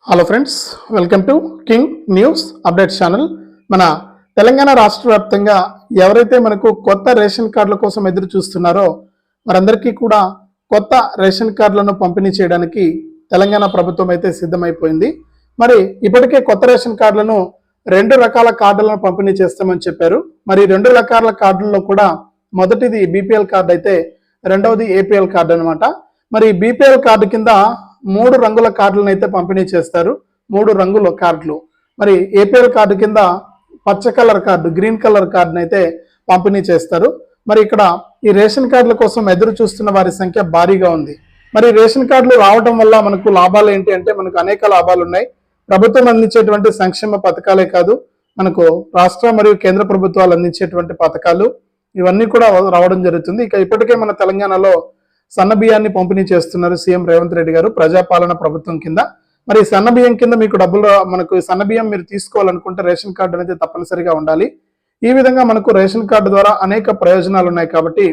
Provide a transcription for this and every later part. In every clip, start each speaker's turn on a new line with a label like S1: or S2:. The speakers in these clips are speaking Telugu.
S1: Hello friends, welcome to king news update channel. మన తెలంగాణ రాష్ట్ర వ్యాప్తంగా ఎవరైతే మనకు కొత్త రేషన్ కార్డుల కోసం ఎదురు చూస్తున్నారో వారందరికీ కూడా కొత్త రేషన్ కార్డులను పంపిణీ చేయడానికి తెలంగాణ ప్రభుత్వం అయితే సిద్ధమైపోయింది. మరి ఇప్పటికే కొత్త రేషన్ కార్డులను 2 రకాల కార్డులను పంపిణీ చేస్తామని చెప్పారు. మరి 2 రకాల కార్డుల్లో కూడా మొదటిది బీపీఎల్ కార్డు అయితే రెండవది ఏపీఎల్ కార్డు అనమాట. మరి బీపీఎల్ కార్డు కింద 3 రంగుల కార్డులను అయితే పంపిణీ చేస్తారు. 3 రంగుల కార్డులు. మరి ఏపీఎల్ కార్డు కింద పచ్చ కలర్ కార్డు, గ్రీన్ కలర్ కార్డును అయితే పంపిణీ చేస్తారు. మరి ఇక్కడ ఈ రేషన్ కార్డుల కోసం ఎదురు చూస్తున్న వారి సంఖ్య భారీగా ఉంది. మరి రేషన్ కార్డులు రావడం వల్ల మనకు లాభాలు ఏంటి అంటే మనకు అనేక లాభాలు ఉన్నాయి. ప్రభుత్వం అందించేటువంటి సంక్షేమ పథకాలే కాదు, మనకు రాష్ట్ర మరియు కేంద్ర ప్రభుత్వాలు అందించేటువంటి పథకాలు ఇవన్నీ కూడా రావడం జరుగుతుంది. ఇక ఇప్పటికే మన తెలంగాణలో సన్న బియ్యాన్ని పంపిణీ చేస్తున్నారు సీఎం రేవంత్ రెడ్డి గారు ప్రజాపాలన ప్రభుత్వం కింద. మరి సన్న బియ్యం కింద మీకు డబ్బులు మనకు సన్న బియ్యం మీరు తీసుకోవాలనుకుంటే రేషన్ కార్డు అనేది తప్పనిసరిగా ఉండాలి. ఈ విధంగా మనకు రేషన్ కార్డు ద్వారా అనేక ప్రయోజనాలు ఉన్నాయి. కాబట్టి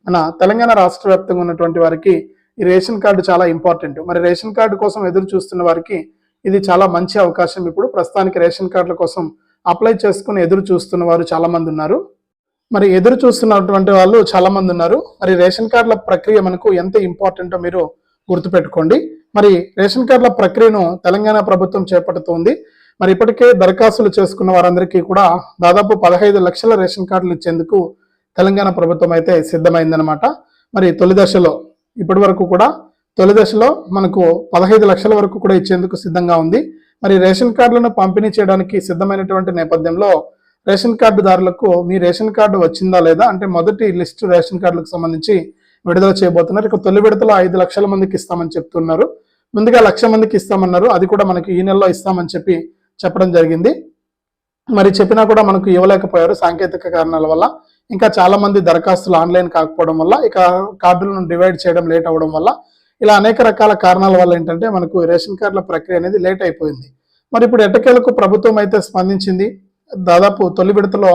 S1: మన తెలంగాణ రాష్ట్ర వ్యాప్తంగా ఉన్నటువంటి వారికి ఈ రేషన్ కార్డు చాలా ఇంపార్టెంట్. మరి రేషన్ కార్డు కోసం ఎదురు చూస్తున్న వారికి ఇది చాలా మంచి అవకాశం. ఇప్పుడు ప్రస్తుతానికి రేషన్ కార్డుల కోసం అప్లై చేసుకుని ఎదురు చూస్తున్న వారు చాలా మంది ఉన్నారు. మరి ఎదురు చూస్తున్నటువంటి వాళ్ళు చాలా మంది ఉన్నారు. మరి రేషన్ కార్డుల ప్రక్రియ మనకు ఎంత ఇంపార్టెంటో మీరు గుర్తుపెట్టుకోండి. మరి రేషన్ కార్డుల ప్రక్రియను తెలంగాణ ప్రభుత్వం చేపడుతోంది. మరి ఇప్పటికే దరఖాస్తులు చేసుకున్న వారందరికీ కూడా దాదాపు 15 లక్షల రేషన్ కార్డులు ఇచ్చేందుకు తెలంగాణ ప్రభుత్వం అయితే సిద్ధమైందనమాట. మరి తొలి దశలో ఇప్పటి వరకు కూడా తొలి దశలో మనకు 15 లక్షల వరకు కూడా ఇచ్చేందుకు సిద్ధంగా ఉంది. మరి రేషన్ కార్డులను పంపిణీ చేయడానికి సిద్ధమైనటువంటి నేపథ్యంలో రేషన్ కార్డుదారులకు మీ రేషన్ కార్డు వచ్చిందా లేదా అంటే మొదటి లిస్టు రేషన్ కార్డులకు సంబంధించి విడుదల చేయబోతున్నారు. ఇక తొలి విడతలో 5 లక్షల మందికి ఇస్తామని చెప్తున్నారు. ముందుగా 1,00,000 మందికి ఇస్తామన్నారు. అది కూడా మనకి ఈ నెలలో ఇస్తామని చెప్పడం జరిగింది. మరి చెప్పినా కూడా మనకు ఇవ్వలేకపోయారు సాంకేతిక కారణాల వల్ల. ఇంకా చాలా మంది దరఖాస్తులు ఆన్లైన్ కాకపోవడం వల్ల, ఇక కార్డులను డివైడ్ చేయడం లేట్ అవ్వడం వల్ల, ఇలా అనేక రకాల కారణాల వల్ల ఏంటంటే మనకు రేషన్ కార్డుల ప్రక్రియ అనేది లేట్ అయిపోయింది. మరి ఇప్పుడు ఎట్టకేలకు ప్రభుత్వం అయితే స్పందించింది. దాదాపు తొలి విడతలో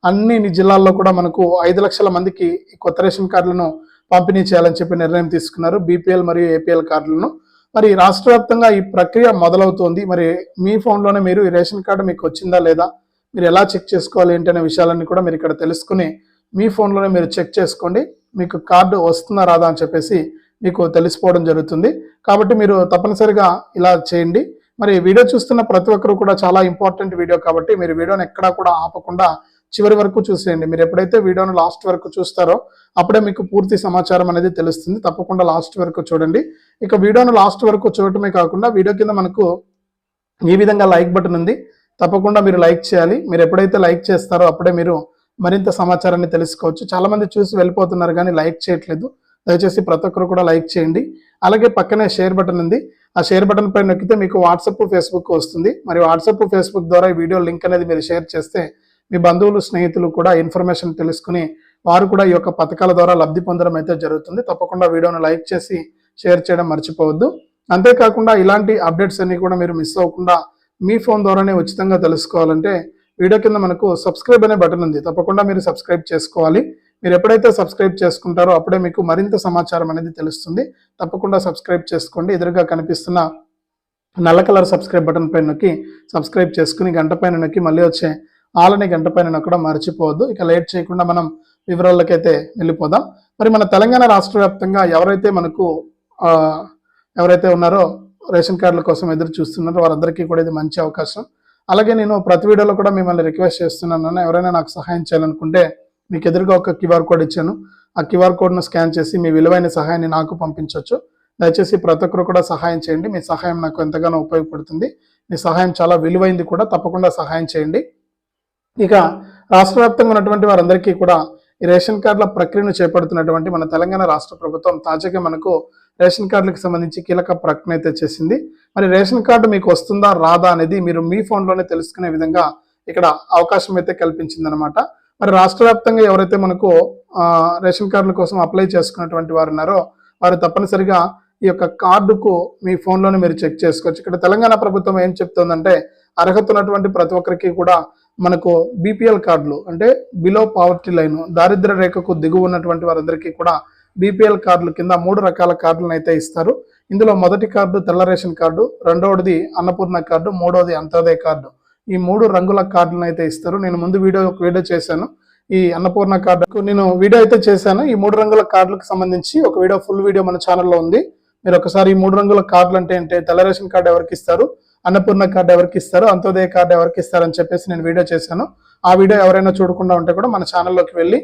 S1: అన్ని జిల్లాల్లో కూడా మనకు 5 లక్షల మందికి కొత్త రేషన్ కార్డులను పంపిణీ చేయాలని చెప్పి నిర్ణయం తీసుకున్నారు, బీపీఎల్ మరియు ఏపీఎల్ కార్డులను. మరి రాష్ట్ర వ్యాప్తంగా ఈ ప్రక్రియ మొదలవుతోంది. మరి మీ ఫోన్లోనే మీరు ఈ రేషన్ కార్డు మీకు వచ్చిందా లేదా, మీరు ఎలా చెక్ చేసుకోవాలి ఏంటి అనే విషయాలన్నీ కూడా మీరు ఇక్కడ తెలుసుకుని మీ ఫోన్లోనే మీరు చెక్ చేసుకోండి. మీకు కార్డు వస్తుందా రాదా అని చెప్పేసి మీకు తెలిసిపోవడం జరుగుతుంది. కాబట్టి మీరు తప్పనిసరిగా ఇలా చేయండి. మరి వీడియో చూస్తున్న ప్రతి ఒక్కరు కూడా చాలా ఇంపార్టెంట్ వీడియో కాబట్టి మీరు వీడియోని ఎక్కడా కూడా ఆపకుండా చివరి వరకు చూసేయండి. మీరు ఎప్పుడైతే వీడియోను లాస్ట్ వరకు చూస్తారో అప్పుడే మీకు పూర్తి సమాచారం అనేది తెలుస్తుంది. తప్పకుండా లాస్ట్ వరకు చూడండి. ఇక వీడియోను లాస్ట్ వరకు చూడటమే కాకుండా వీడియో కింద మనకు ఈ విధంగా లైక్ బటన్ ఉంది. తప్పకుండా మీరు లైక్ చేయాలి. మీరు ఎప్పుడైతే లైక్ చేస్తారో అప్పుడే మీరు మరింత సమాచారాన్ని తెలుసుకోవచ్చు. చాలా మంది చూసి వెళ్ళిపోతున్నారు కానీ లైక్ చేయట్లేదు. దయచేసి ప్రతి ఒక్కరు కూడా లైక్ చేయండి. అలాగే పక్కనే షేర్ బటన్ ఉంది. ఆ షేర్ బటన్ పైన నొక్కితే మీకు వాట్సాప్, ఫేస్బుక్ వస్తుంది. మరి వాట్సాప్, ఫేస్బుక్ ద్వారా ఈ వీడియో లింక్ అనేది మీరు షేర్ చేస్తే మీ బంధువులు, స్నేహితులు కూడా ఇన్ఫర్మేషన్ తెలుసుకుని వారు కూడా ఈ యొక్క పథకాల ద్వారా లబ్ధి పొందడం అయితే జరుగుతుంది. తప్పకుండా వీడియోను లైక్ చేసి షేర్ చేయడం మర్చిపోవద్దు. అంతేకాకుండా ఇలాంటి అప్డేట్స్ అన్ని కూడా మీరు మిస్ అవ్వకుండా మీ ఫోన్ ద్వారానే ఉచితంగా తెలుసుకోవాలంటే వీడియో కింద మనకు సబ్స్క్రైబ్ అనే బటన్ ఉంది. తప్పకుండా మీరు సబ్స్క్రైబ్ చేసుకోవాలి. మీరు ఎప్పుడైతే సబ్స్క్రైబ్ చేసుకుంటారో అప్పుడే మీకు మరింత సమాచారం అనేది తెలుస్తుంది. తప్పకుండా సబ్స్క్రైబ్ చేసుకోండి. ఎదురుగా కనిపిస్తున్న నల్ల కలర్ సబ్స్క్రైబ్ బటన్ పైన నొక్కి సబ్స్క్రైబ్ చేసుకుని గంట పైన నొక్కి మళ్ళీ వచ్చే ఆలని గంట పైన నొక్కడం మర్చిపోవద్దు. ఇక లేట్ చేయకుండా మనం వివరాలకైతే వెళ్ళిపోదాం. మరి మన తెలంగాణ రాష్ట్ర వ్యాప్తంగా ఎవరైతే ఉన్నారో రేషన్ కార్డుల కోసం ఎదురు చూస్తున్నారో వారందరికీ కూడా ఇది మంచి అవకాశం. అలాగే నేను ప్రతి వీడియోలో కూడా మిమ్మల్ని రిక్వెస్ట్ చేస్తున్నాను, ఎవరైనా నాకు సహాయం చేయాలనుకుంటే మీకు ఎదురుగా ఒక క్యూఆర్ కోడ్ ఇచ్చాను. ఆ క్యూఆర్ కోడ్ను స్కాన్ చేసి మీ విలువైన సహాయాన్ని నాకు పంపించవచ్చు. దయచేసి ప్రతి ఒక్కరు కూడా సహాయం చేయండి. మీ సహాయం నాకు ఎంతగానో ఉపయోగపడుతుంది. మీ సహాయం చాలా విలువైంది కూడా. తప్పకుండా సహాయం చేయండి. ఇక రాష్ట్ర వ్యాప్తంగా ఉన్నటువంటి వారందరికీ కూడా ఈ రేషన్ కార్డుల ప్రక్రియను చేపడుతున్నటువంటి మన తెలంగాణ రాష్ట్ర ప్రభుత్వం తాజాగా మనకు రేషన్ కార్డులకు సంబంధించి కీలక ప్రకటన అయితే చేసింది. మరి రేషన్ కార్డు మీకు వస్తుందా రాదా అనేది మీరు మీ ఫోన్లోనే తెలుసుకునే విధంగా ఇక్కడ అవకాశం అయితే కల్పించిందనమాట. మరి రాష్ట్ర వ్యాప్తంగా ఎవరైతే మనకు రేషన్ కార్డుల కోసం అప్లై చేసుకున్నటువంటి వారు ఉన్నారో వారు తప్పనిసరిగా ఈ యొక్క కార్డుకు మీ ఫోన్లోనే మీరు చెక్ చేసుకోవచ్చు. ఇక్కడ తెలంగాణ ప్రభుత్వం ఏం చెప్తుందంటే అర్హత ఉన్నటువంటి ప్రతి ఒక్కరికి కూడా మనకు బీపీఎల్ కార్డులు అంటే బిలో పావర్టీ లైన్, దారిద్ర్య రేఖకు దిగువ ఉన్నటువంటి వారందరికీ కూడా బీపీఎల్ కార్డుల కింద 3 రకాల కార్డులను అయితే ఇస్తారు. ఇందులో మొదటి కార్డు తెల్ల రేషన్ కార్డు, రెండవది అన్నపూర్ణ కార్డు, మూడవది అంత్యోదయ కార్డు. ఈ 3 రంగుల కార్డులను అయితే ఇస్తారు. నేను ముందు ఒక వీడియో చేశాను. ఈ అన్నపూర్ణ కార్డుకు నేను వీడియో అయితే చేశాను. ఈ 3 రంగుల కార్డులకు సంబంధించి ఒక వీడియో, ఫుల్ వీడియో మన ఛానల్లో ఉంది. మీరు ఒకసారి ఈ 3 రంగుల కార్డులు అంటే తెల్ల రేషన్ కార్డు ఎవరికి ఇస్తారు, అన్నపూర్ణ కార్డు ఎవరికి ఇస్తారు, అంత్యోదయ కార్డు ఎవరికి ఇస్తారు అని చెప్పేసి నేను వీడియో చేశాను. ఆ వీడియో ఎవరైనా చూడకుండా ఉంటే కూడా మన ఛానల్లోకి వెళ్ళి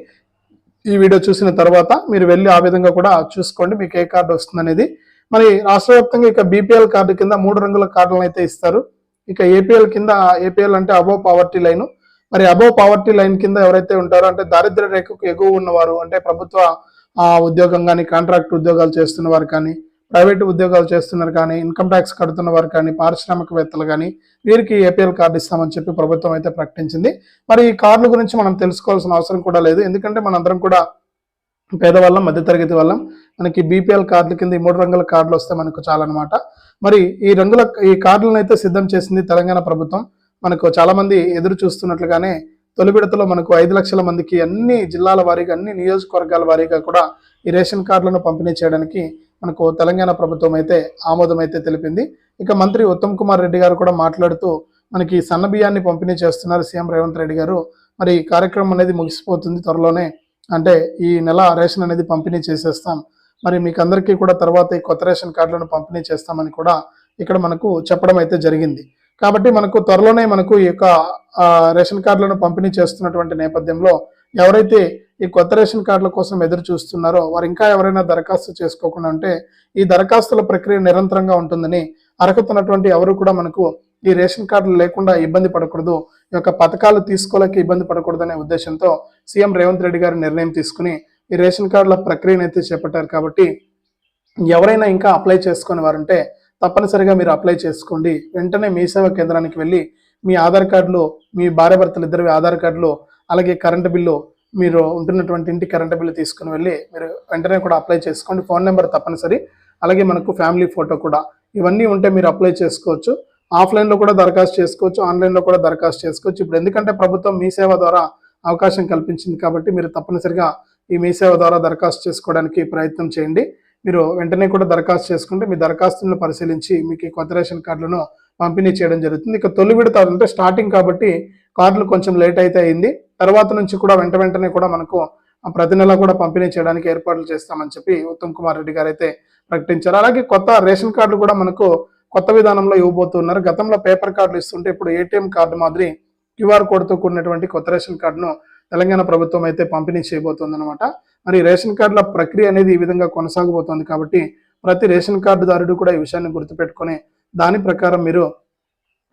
S1: ఈ వీడియో చూసిన తర్వాత మీరు వెళ్ళి ఆ విధంగా కూడా చూసుకోండి మీకు ఏ కార్డు వస్తుంది అనేది. మరి రాష్ట్ర వ్యాప్తంగా ఇక బీపీఎల్ కార్డు కింద 3 రంగుల కార్డులను అయితే ఇస్తారు. ఇక ఏపీఎల్ కింద, ఏపీఎల్ అంటే అబోవ్ పావర్టీ లైన్. మరి అబోవ్ పావర్టీ లైన్ కింద ఎవరైతే ఉంటారో అంటే దారిద్ర్య రేఖకు ఎగువ ఉన్నవారు, అంటే ప్రభుత్వ ఉద్యోగం కానీ, కాంట్రాక్ట్ ఉద్యోగాలు చేస్తున్న వారు కానీ, ప్రైవేట్ ఉద్యోగాలు చేస్తున్నారు కానీ, ఇన్కమ్ ట్యాక్స్ కడుతున్న వారు కానీ, పారిశ్రామికవేత్తలు కానీ, వీరికి ఏపీఎల్ కార్డు ఇస్తామని చెప్పి ప్రభుత్వం అయితే ప్రకటించింది. మరి ఈ కార్డుల గురించి మనం తెలుసుకోవాల్సిన అవసరం కూడా లేదు. ఎందుకంటే మనందరం కూడా పేదవాళ్ళం, మధ్యతరగతి వాళ్ళం. మనకి బీపీఎల్ కార్డుల కింద ఈ 3 రంగుల కార్డులు వస్తే మనకు చాలన్నమాట. మరి ఈ కార్డులను అయితే సిద్ధం చేసింది తెలంగాణ ప్రభుత్వం. మనకు చాలా మంది ఎదురు చూస్తున్నట్లుగానే తొలి విడతలో మనకు 5 లక్షల మందికి అన్ని జిల్లాల వారీగా, అన్ని నియోజకవర్గాల వారీగా కూడా ఈ రేషన్ కార్డులను పంపిణీ చేయడానికి మనకు తెలంగాణ ప్రభుత్వం అయితే ఆమోదం అయితే తెలిపింది. ఇక మంత్రి ఉత్తమ్ కుమార్ రెడ్డి గారు కూడా మాట్లాడుతూ మనకి సన్న బియ్యాన్ని పంపిణీ చేస్తున్నారు సీఎం రేవంత్ రెడ్డి గారు. మరి ఈ కార్యక్రమం అనేది ముగిసిపోతుంది త్వరలోనే, అంటే ఈ నెల రేషన్ అనేది పంపిణీ చేసేస్తాం. మరి మీకు అందరికీ కూడా తర్వాత ఈ కొత్త రేషన్ కార్డులను పంపిణీ చేస్తామని కూడా ఇక్కడ మనకు చెప్పడం అయితే జరిగింది. కాబట్టి మనకు త్వరలోనే మనకు ఈ యొక్క రేషన్ కార్డులను పంపిణీ చేస్తున్నటువంటి నేపథ్యంలో ఎవరైతే ఈ కొత్త రేషన్ కార్డుల కోసం ఎదురు చూస్తున్నారో వారు ఇంకా ఎవరైనా దరఖాస్తు చేసుకోకుండా ఉంటే ఈ దరఖాస్తుల ప్రక్రియ నిరంతరంగా ఉంటుందని, అర్హతన్నటువంటి ఎవరు కూడా మనకు ఈ రేషన్ కార్డులు లేకుండా ఇబ్బంది పడకూడదు, ఈ యొక్క పథకాలు తీసుకోలేక ఇబ్బంది పడకూడదనే ఉద్దేశంతో సీఎం రేవంత్ రెడ్డి గారు నిర్ణయం తీసుకుని ఈ రేషన్ కార్డుల ప్రక్రియను అయితే చేపట్టారు. కాబట్టి ఎవరైనా ఇంకా అప్లై చేసుకుని వారంటే తప్పనిసరిగా మీరు అప్లై చేసుకోండి. వెంటనే మీ సేవా కేంద్రానికి వెళ్ళి మీ ఆధార్ కార్డులు, మీ భార్యాభర్తలు ఇద్దరు ఆధార్ కార్డులు, అలాగే కరెంటు బిల్లు, మీరు ఉంటున్నటువంటి ఇంటి కరెంటు బిల్లు తీసుకుని వెళ్ళి మీరు వెంటనే కూడా అప్లై చేసుకోండి. ఫోన్ నెంబర్ తప్పనిసరి, అలాగే మనకు ఫ్యామిలీ ఫోటో కూడా, ఇవన్నీ ఉంటే మీరు అప్లై చేసుకోవచ్చు. ఆఫ్లైన్లో కూడా దరఖాస్తు చేసుకోవచ్చు, ఆన్లైన్లో కూడా దరఖాస్తు చేసుకోవచ్చు. ఇప్పుడు ఎందుకంటే ప్రభుత్వం మీ సేవ ద్వారా అవకాశం కల్పించింది కాబట్టి మీరు తప్పనిసరిగా ఈ మీ సేవ ద్వారా దరఖాస్తు చేసుకోవడానికి ప్రయత్నం చేయండి. మీరు వెంటనే కూడా దరఖాస్తు చేసుకుంటే మీ దరఖాస్తులను పరిశీలించి మీకు ఈ కొత్త రేషన్ కార్డులను పంపిణీ చేయడం జరుగుతుంది. ఇక తొలి విడత అంటే స్టార్టింగ్ కాబట్టి కార్డులు కొంచెం లేట్ అయితే అయింది. తర్వాత నుంచి కూడా వెంటనే కూడా మనకు ప్రతి నెల కూడా పంపిణీ చేయడానికి ఏర్పాట్లు చేస్తామని చెప్పి ఉత్తమ్ కుమార్ రెడ్డి గారు అయితే ప్రకటించారు. అలాగే కొత్త రేషన్ కార్డులు కూడా మనకు కొత్త విధానంలో ఇవ్వబోతున్నారు. గతంలో పేపర్ కార్డులు ఇస్తుంటే ఇప్పుడు ఏటీఎం కార్డు మాదిరి క్యూఆర్ కోడ్తో కూడినటువంటి కొత్త రేషన్ కార్డును తెలంగాణ ప్రభుత్వం అయితే పంపిణీ చేయబోతుంది అనమాట. మరి రేషన్ కార్డుల ప్రక్రియ అనేది ఈ విధంగా కొనసాగబోతోంది కాబట్టి ప్రతి రేషన్ కార్డుదారుడు కూడా ఈ విషయాన్ని గుర్తుపెట్టుకొని దాని ప్రకారం మీరు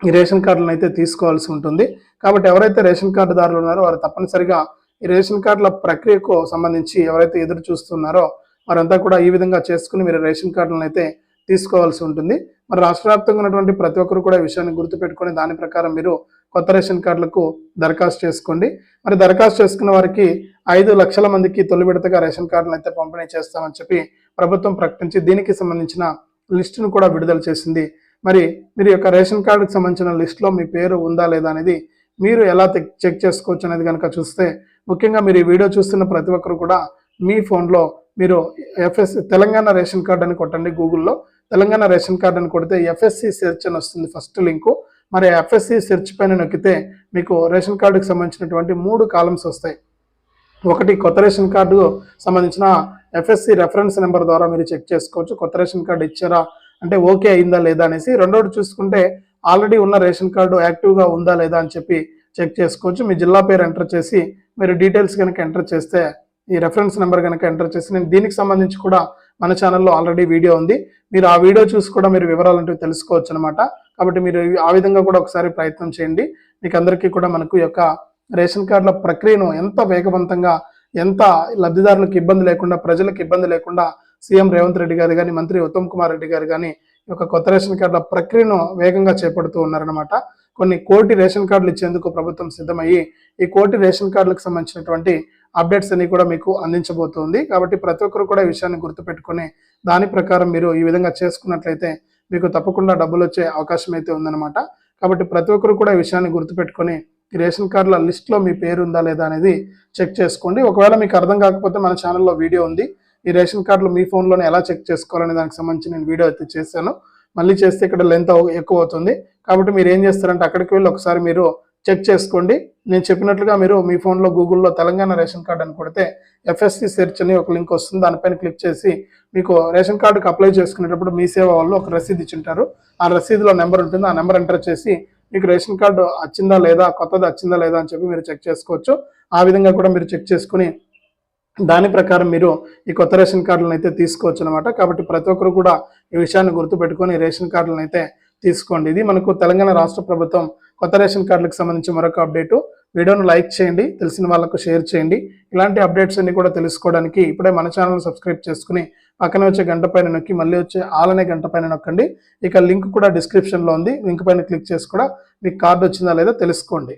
S1: ఈ రేషన్ కార్డులను అయితే తీసుకోవాల్సి ఉంటుంది. కాబట్టి ఎవరైతే రేషన్ కార్డుదారులు ఉన్నారో వారు తప్పనిసరిగా ఈ రేషన్ కార్డుల ప్రక్రియకు సంబంధించి ఎవరైతే ఎదురు చూస్తున్నారో వారంతా కూడా ఈ విధంగా చేసుకుని మీరు రేషన్ కార్డులను అయితే తీసుకోవాల్సి ఉంటుంది. మరి రాష్ట్ర వ్యాప్తంగా ఉన్నటువంటి ప్రతి ఒక్కరు కూడా ఈ విషయాన్ని గుర్తుపెట్టుకొని దాని ప్రకారం మీరు కొత్త రేషన్ కార్డులకు దరఖాస్తు చేసుకోండి. మరి దరఖాస్తు చేసుకున్న వారికి 5 లక్షల మందికి తొలి విడతగా రేషన్ కార్డులను అయితే పంపిణీ చేస్తామని చెప్పి ప్రభుత్వం ప్రకటించి దీనికి సంబంధించిన లిస్టును కూడా విడుదల చేసింది. మరి మీరు యొక్క రేషన్ కార్డుకి సంబంధించిన లిస్టులో మీ పేరు ఉందా లేదా అనేది మీరు ఎలా చెక్ చేసుకోవచ్చు అనేది కనుక చూస్తే, ముఖ్యంగా మీరు ఈ వీడియో చూస్తున్న ప్రతి ఒక్కరు కూడా మీ ఫోన్లో మీరు తెలంగాణ రేషన్ కార్డు అని కొట్టండి. గూగుల్లో తెలంగాణ రేషన్ కార్డు అని కొడితే ఎఫ్ఎస్సి సెర్చ్ అని వస్తుంది ఫస్ట్ లింకు. మరి ఎఫ్ఎస్సి సెర్చ్ పైన నొక్కితే మీకు రేషన్ కార్డుకి సంబంధించినటువంటి 3 కాలమ్స్ వస్తాయి. ఒకటి కొత్త రేషన్ కార్డు సంబంధించిన ఎఫ్ఎస్సి రెఫరెన్స్ నెంబర్ ద్వారా మీరు చెక్ చేసుకోవచ్చు కొత్త రేషన్ కార్డు ఇచ్చారా అంటే ఓకే అయిందా లేదా అనేసి. రెండోది చూసుకుంటే ఆల్రెడీ ఉన్న రేషన్ కార్డు యాక్టివ్గా ఉందా లేదా అని చెప్పి చెక్ చేసుకోవచ్చు. మీ జిల్లా పేరు ఎంటర్ చేసి మీరు డీటెయిల్స్ కనుక ఎంటర్ చేస్తే ఈ రెఫరెన్స్ నెంబర్ కనుక ఎంటర్ చేసి, నేను దీనికి సంబంధించి కూడా మన ఛానల్లో ఆల్రెడీ వీడియో ఉంది, మీరు ఆ వీడియో చూసి కూడా మీరు వివరాలంటూ తెలుసుకోవచ్చు అనమాట. కాబట్టి మీరు ఆ విధంగా కూడా ఒకసారి ప్రయత్నం చేయండి. మీకు అందరికీ కూడా మనకు యొక్క రేషన్ కార్డుల ప్రక్రియను ఎంత వేగవంతంగా, ఎంత లబ్ధిదారులకు ఇబ్బంది లేకుండా, ప్రజలకు ఇబ్బంది లేకుండా సీఎం రేవంత్ రెడ్డి గారు కానీ, మంత్రి ఉత్తమ్ కుమార్ రెడ్డి గారు కానీ ఈ యొక్క కొత్త రేషన్ కార్డుల ప్రక్రియను వేగంగా చేపడుతూ ఉన్నారనమాట. కొన్ని కోటి రేషన్ కార్డులు ఇచ్చేందుకు ప్రభుత్వం సిద్ధమయ్యి ఈ కోటి రేషన్ కార్డులకు సంబంధించినటువంటి అప్డేట్స్ అన్ని కూడా మీకు అందించబోతుంది. కాబట్టి ప్రతి ఒక్కరు కూడా ఈ విషయాన్ని గుర్తుపెట్టుకొని దాని ప్రకారం మీరు ఈ విధంగా చేసుకున్నట్లయితే మీకు తప్పకుండా డబ్బులు వచ్చే అవకాశం అయితే ఉందన్నమాట. కాబట్టి ప్రతి ఒక్కరు కూడా ఈ విషయాన్ని గుర్తుపెట్టుకొని ఈ రేషన్ కార్డుల లిస్ట్లో మీ పేరు ఉందా లేదా అనేది చెక్ చేసుకోండి. ఒకవేళ మీకు అర్థం కాకపోతే మన ఛానల్లో వీడియో ఉంది, ఈ రేషన్ కార్డులు మీ ఫోన్లోనే ఎలా చెక్ చేసుకోవాలనే దానికి సంబంధించి నేను వీడియో అయితే చేశాను. మళ్ళీ చేస్తే ఇక్కడ లెంత్ ఎక్కువ అవుతుంది. కాబట్టి మీరు ఏం చేస్తారంటే అక్కడికి వెళ్ళి ఒకసారి మీరు చెక్ చేసుకోండి. నేను చెప్పినట్లుగా మీరు మీ ఫోన్లో గూగుల్లో తెలంగాణ రేషన్ కార్డు అని కొడితే ఎఫ్ఎస్సి సెర్చ్ అని ఒక లింక్ వస్తుంది. దానిపైన క్లిక్ చేసి మీకు రేషన్ కార్డుకి అప్లై చేసుకునేటప్పుడు మీ సేవ వాళ్ళు ఒక రసీదు ఇచ్చింటారు. ఆ రసీదులో నెంబర్ ఉంటుంది. ఆ నెంబర్ ఎంటర్ చేసి మీకు రేషన్ కార్డు వచ్చిందా లేదా, కొత్తది వచ్చిందా లేదా అని చెప్పి మీరు చెక్ చేసుకోవచ్చు. ఆ విధంగా కూడా మీరు చెక్ చేసుకుని దాని ప్రకారం మీరు ఈ కొత్త రేషన్ కార్డులను అయితే తీసుకోవచ్చు అనమాట. కాబట్టి ప్రతి ఒక్కరు కూడా ఈ విషయాన్ని గుర్తుపెట్టుకొని రేషన్ కార్డులను అయితే తీసుకోండి. ఇది మనకు తెలంగాణ రాష్ట్ర ప్రభుత్వం కొత్త రేషన్ కార్డులకు సంబంధించి మరొక అప్డేటు. వీడియోను లైక్ చేయండి, తెలిసిన వాళ్ళకు షేర్ చేయండి. ఇలాంటి అప్డేట్స్ అన్ని కూడా తెలుసుకోవడానికి ఇప్పుడే మన ఛానల్ సబ్స్క్రైబ్ చేసుకుని పక్కన వచ్చే గంట పైన నొక్కి మళ్ళీ వచ్చే ఆల్ అనే గంట పైన నొక్కండి. ఇక లింక్ కూడా డిస్క్రిప్షన్లో ఉంది. లింక్ పైన క్లిక్ చేసి కూడా మీకు కార్డు వచ్చిందా లేదా తెలుసుకోండి.